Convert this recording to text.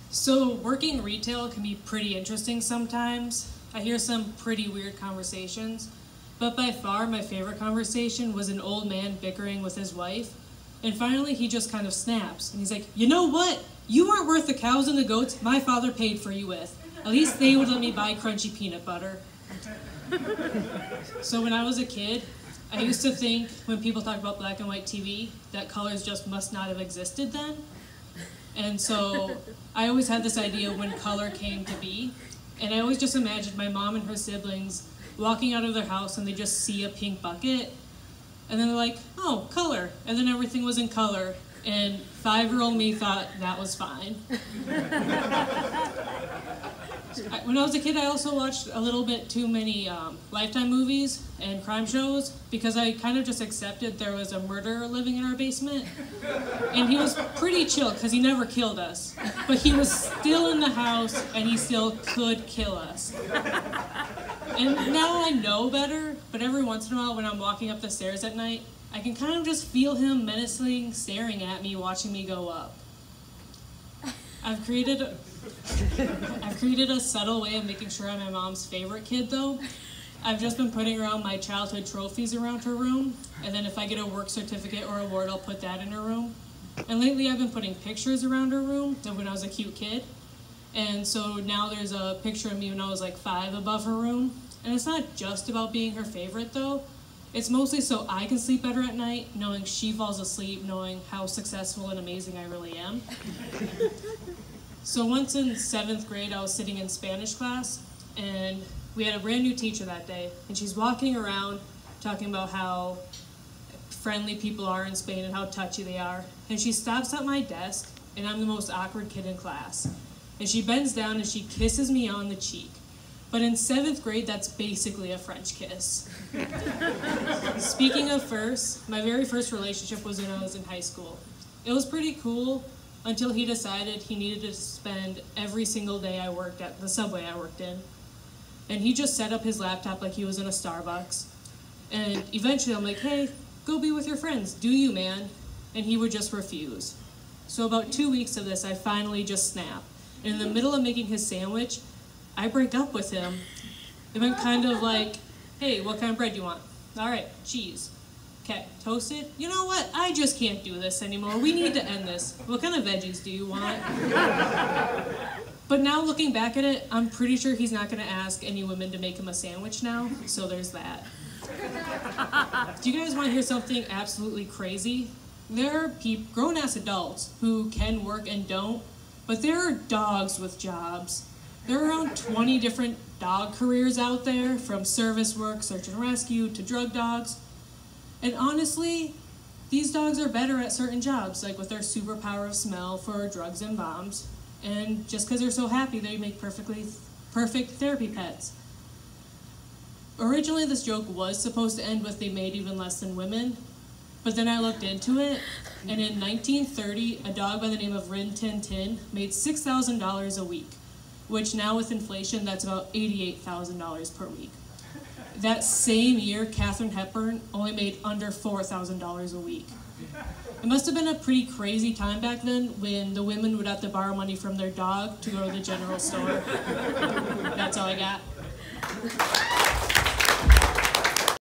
So working retail can be pretty interesting sometimes. I hear some pretty weird conversations, but by far my favorite conversation was an old man bickering with his wife. And finally he just kind of snaps and he's like, you know what? You aren't worth the cows and the goats my father paid for you with. At least they would let me buy crunchy peanut butter. So when I was a kid, I used to think when people talk about black and white TV that colors just must not have existed then. And so I always had this idea when color came to be. And I always just imagined my mom and her siblings walking out of their house and they just see a pink bucket. And then they're like, oh, color. And then everything was in color. And 5-year-old me thought that was fine. When I was a kid, I also watched a little bit too many Lifetime movies and crime shows because I kind of just accepted there was a murderer living in our basement. And he was pretty chill because he never killed us. But he was still in the house and he still could kill us. And now I know better, but every once in a while when I'm walking up the stairs at night, I can kind of just feel him menacing, staring at me, watching me go up. I've created a subtle way of making sure I'm my mom's favorite kid, though. I've just been putting around my childhood trophies around her room, and then if I get a work certificate or award, I'll put that in her room. And lately I've been putting pictures around her room of when I was a cute kid. And so now there's a picture of me when I was like 5 above her room. And it's not just about being her favorite, though. It's mostly so I can sleep better at night, knowing she falls asleep, knowing how successful and amazing I really am. So once in 7th grade, I was sitting in Spanish class, and we had a brand new teacher that day, and she's walking around talking about how friendly people are in Spain and how touchy they are. And she stops at my desk, and I'm the most awkward kid in class. And she bends down and she kisses me on the cheek. But in 7th grade, that's basically a French kiss. Speaking of first, my very first relationship was when I was in high school. It was pretty cool until he decided he needed to spend every single day I worked at the Subway I worked in. And he just set up his laptop like he was in a Starbucks. And eventually I'm like, hey, go be with your friends, do you, man? And he would just refuse. So about 2 weeks of this, I finally just snapped. And in the middle of making his sandwich, I break up with him. It went kind of like, hey, what kind of bread do you want? All right, cheese. Okay, toasted? You know what? I just can't do this anymore. We need to end this. What kind of veggies do you want? But now looking back at it, I'm pretty sure he's not going to ask any women to make him a sandwich now, so there's that. Do you guys want to hear something absolutely crazy? There are grown-ass adults who can work and don't, but there are dogs with jobs. There are around 20 different dog careers out there, from service work, search and rescue, to drug dogs. And honestly, these dogs are better at certain jobs, like with their superpower of smell for drugs and bombs. And just because they're so happy, they make perfect therapy pets. Originally, this joke was supposed to end with they made even less than women, but then I looked into it, and in 1930, a dog by the name of Rin Tin Tin made $6,000 a week, which now with inflation, that's about $88,000 per week. That same year, Katharine Hepburn only made under $4,000 a week. It must have been a pretty crazy time back then when the women would have to borrow money from their dog to go to the general store. That's all I got.